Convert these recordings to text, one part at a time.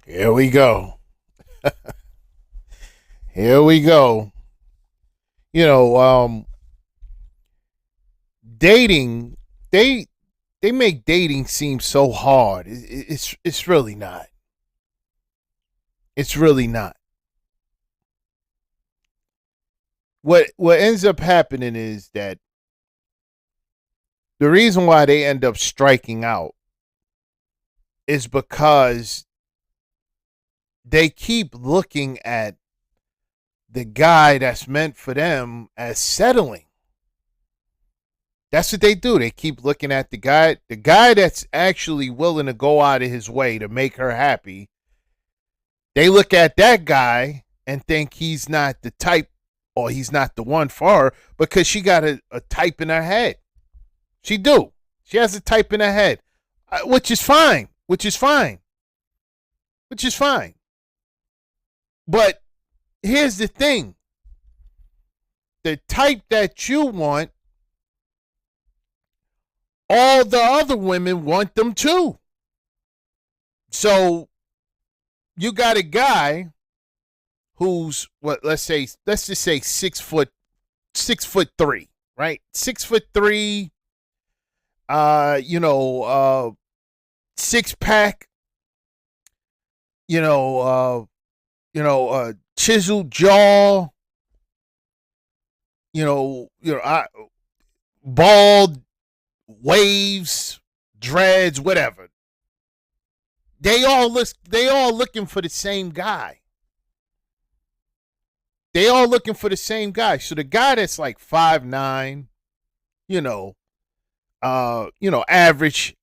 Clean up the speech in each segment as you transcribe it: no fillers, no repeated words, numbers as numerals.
Here we go. Here we go. You know, dating they make dating seem so hard. It's really not. It's really not. What ends up happening is that the reason why they end up striking out is because they keep looking at the guy that's meant for them as settling. That's what they do. They keep looking at the guy that's actually willing to go out of his way to make her happy. They look at that guy and think he's not the type or he's not the one for her because she got a type in her head. She do. She has a type in her head, which is fine. Which is fine. Which is fine. But here's the thing: the type that you want, all the other women want them too. So you got a guy who's what? Let's just say 6'3", right? 6'3", 6 pack, you know, chiseled jaw, bald, waves, dreads, whatever. They all looking for the same guy. They all looking for the same guy. So the guy that's like 5'9", you know, average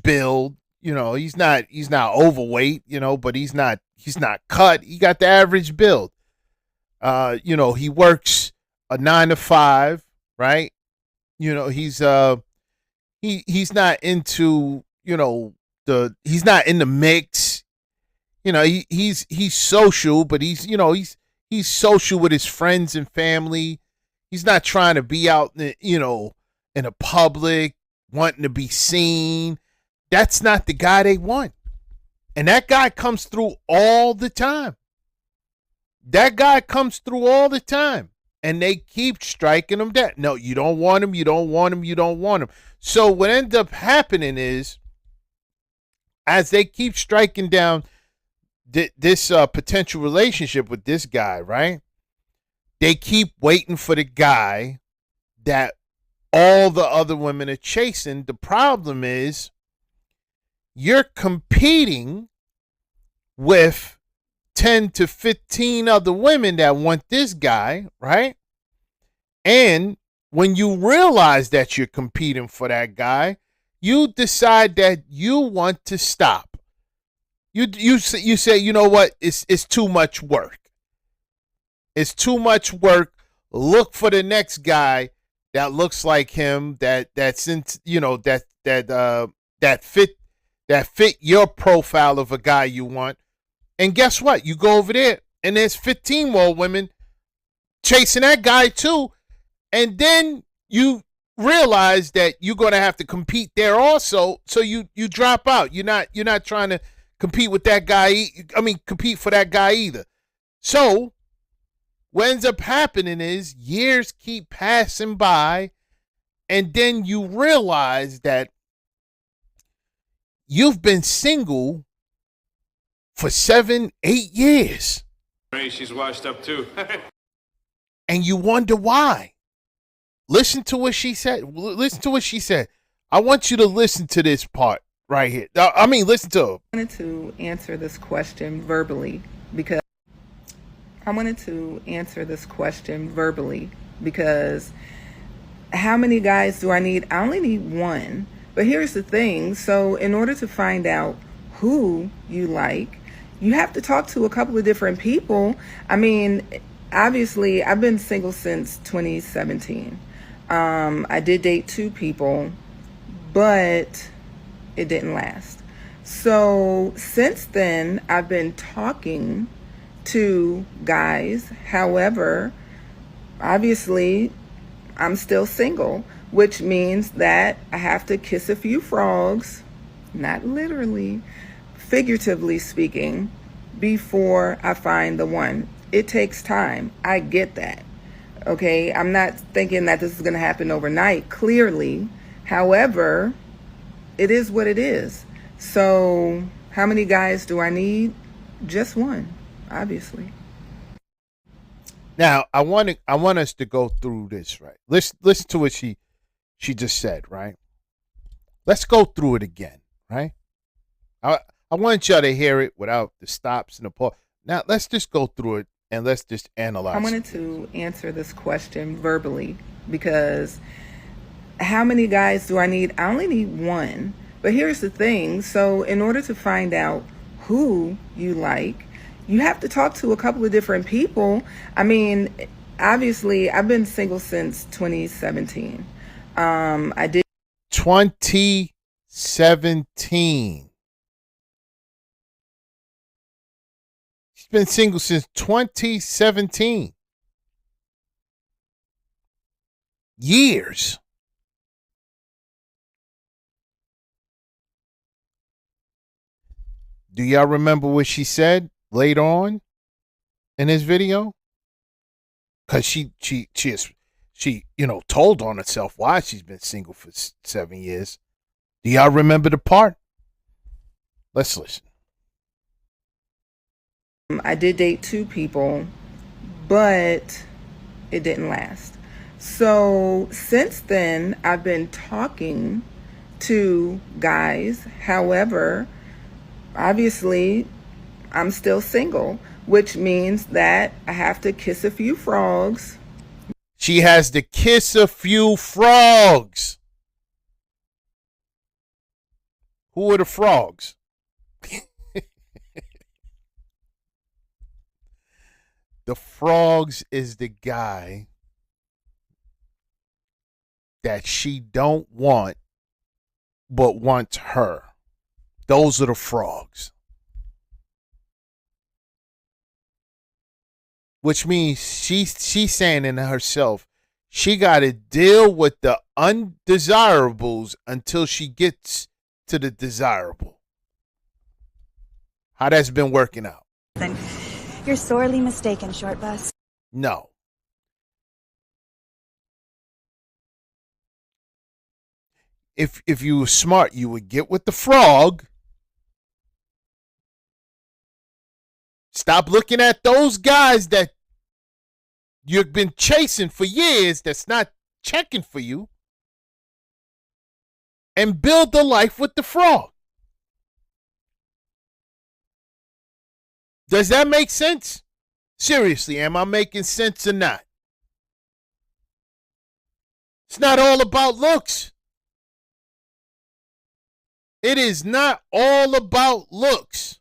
build. He's not overweight, but he's not cut. He got the average build. He works a 9 to 5, right? He's he's not into he's not in the mix. He's social, but he's social with his friends and family. He's not trying to be out in a public wanting to be seen. That's not the guy they want. And that guy comes through all the time. That guy comes through all the time. And they keep striking him down. No, you don't want him, you don't want him, you don't want him. So what ends up happening is, as they keep striking down this potential relationship with this guy, right? They keep waiting for the guy that all the other women are chasing. The problem is you're competing with 10 to 15 other women that want this guy, right? And when you realize that you're competing for that guy, you decide that you want to stop. You say, you know what? It's too much work. It's too much work. Look for the next guy that looks like him, that's in, that fit your profile of a guy you want. And guess what? You go over there and there's 15 more women chasing that guy too. And then you realize that you're going to have to compete there also. So you drop out. You're not trying to compete with that guy. Compete for that guy either. So what ends up happening is years keep passing by, and then you realize that you've been single for 7, 8 years. She's washed up too. And you wonder why. Listen to what she said. Listen to what she said. I want you to listen to this part right here. Listen to her. I wanted to answer this question verbally because how many guys do I need? I only need one. But here's the thing. So in order to find out who you like, you have to talk to a couple of different people. Obviously, I've been single since 2017. I did date 2 people, but it didn't last. So since then, I've been talking to guys. However, obviously, I'm still single, which means that I have to kiss a few frogs, not literally, figuratively speaking, before I find the one. It takes time. I get that. Okay, I'm not thinking that this is going to happen overnight, clearly. However, it is what it is. So, how many guys do I need? Just one, obviously. Now, I want us to go through this, right? Listen to what she just said, right? Let's go through it again, right? I I want y'all to hear it without the stops and the pause. Now, let's just go through it and let's just I analyze wanted it. to answer this question verbally because how many guys do I need? I only need one. But here's the thing. So, in order to find out who you like, you have to talk to a couple of different people. I mean, obviously, I've been single since 2017. I did 2017. She's been single since 2017. Years. Do y'all remember what she said later on in this video? Because she told on herself why she's been single for 7 years. Do y'all remember the part? Let's listen. I did date two people, but it didn't last. So since then, I've been talking to guys. However, obviously, I'm still single, which means that I have to kiss a few frogs. She has to kiss a few frogs. Who are the frogs? The frogs is the guy that she don't want but wants her. Those are the frogs. Which means she's saying in herself, she got to deal with the undesirables until she gets to the desirable. How that's been working out? You're sorely mistaken, short bus. No. If you were smart, you would get with the frog. Stop looking at those guys that you've been chasing for years that's not checking for you. And build the life with the frog. Does that make sense? Seriously, am I making sense or not? It's not all about looks. It is not all about looks.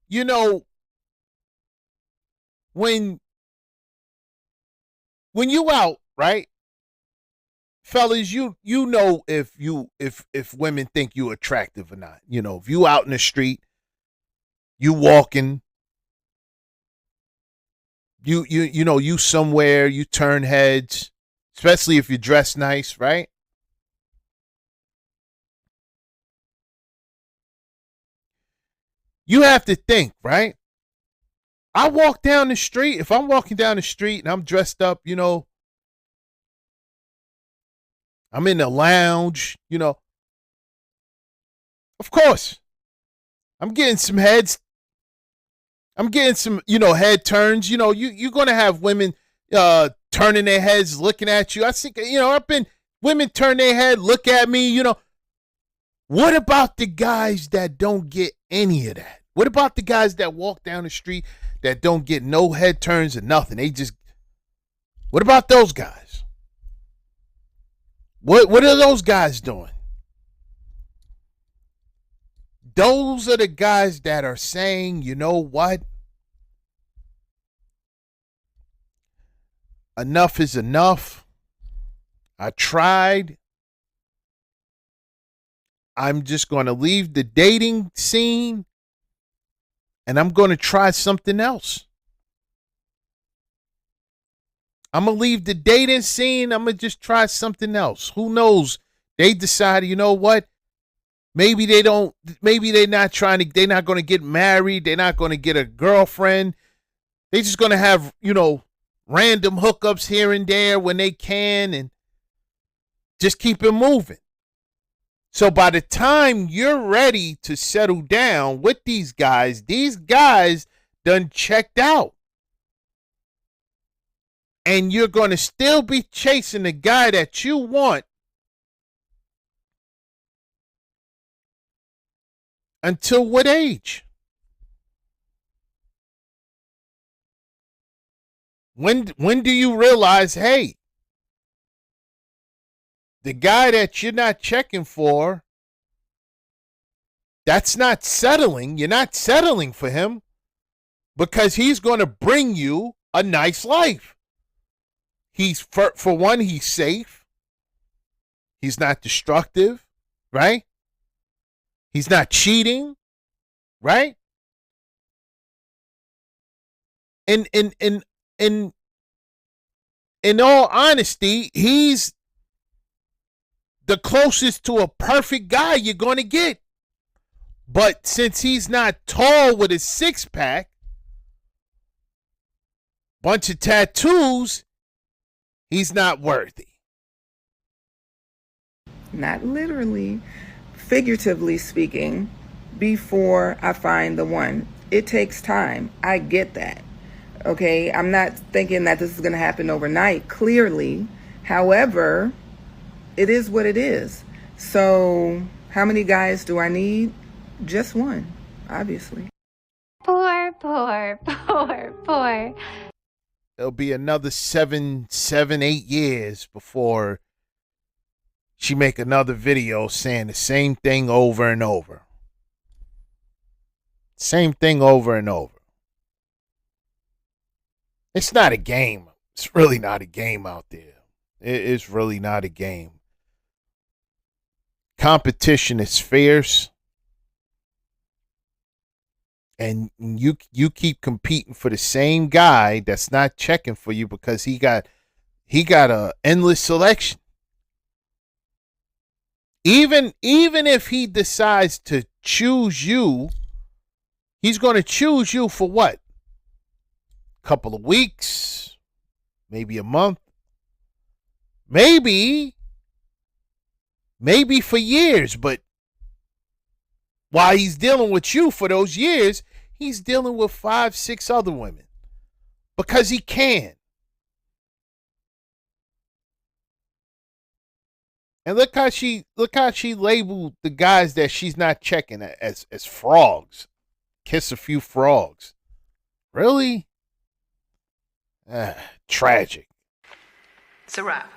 You know, when you out, right? Fellas, you know if women think you attractive or not. You know, if you out in the street, you walking, you somewhere, you turn heads, especially if you dress nice, right? You have to think, right? I walk down the street, if I'm walking down the street and I'm dressed up, I'm in the lounge, of course, I'm getting some heads. I'm getting some, head turns. You're going to have women turning their heads, looking at you. I think, I've been, women turn their head, look at me, What about the guys that don't get any of that? What about the guys that walk down the street that don't get no head turns or nothing? What about those guys? What are those guys doing? Those are the guys that are saying, you know what? Enough is enough. I tried. I'm just going to leave the dating scene and I'm going to try something else. I'm going to leave the dating scene. I'm going to just try something else. Who knows They decided, you know what? Maybe they're not they're not going to get married. They're not going to get a girlfriend. They're just going to have, random hookups here and there when they can and just keep it moving. So by the time you're ready to settle down with these guys done checked out. And you're going to still be chasing the guy that you want until what age? When do you realize, hey, the guy that you're not checking for, that's not settling. You're not settling for him because he's going to bring you a nice life. He's, for one, he's safe. He's not destructive, right? He's not cheating, right? In all honesty, he's the closest to a perfect guy you're going to get. But since he's not tall with a six-pack, bunch of tattoos, he's not worthy. Not literally, figuratively speaking, before I find the one. It takes time. I get that. Okay, I'm not thinking that this is going to happen overnight, clearly. However, it is what it is. So, how many guys do I need? Just one, obviously. Poor. It'll be another 8 years before she make another video saying the same thing over and over. Same thing over and over. It's not a game. It's really not a game out there. It's really not a game. Competition is fierce. And you keep competing for the same guy that's not checking for you because he got a endless selection. Even if he decides to choose you, he's going to choose you for what? Couple of weeks, maybe a month, maybe for years. But while he's dealing with you for those years, he's dealing with 5, 6 other women because he can. And look how she labeled the guys that she's not checking as frogs. Kiss a few frogs. Really? Tragic. It's a wrap.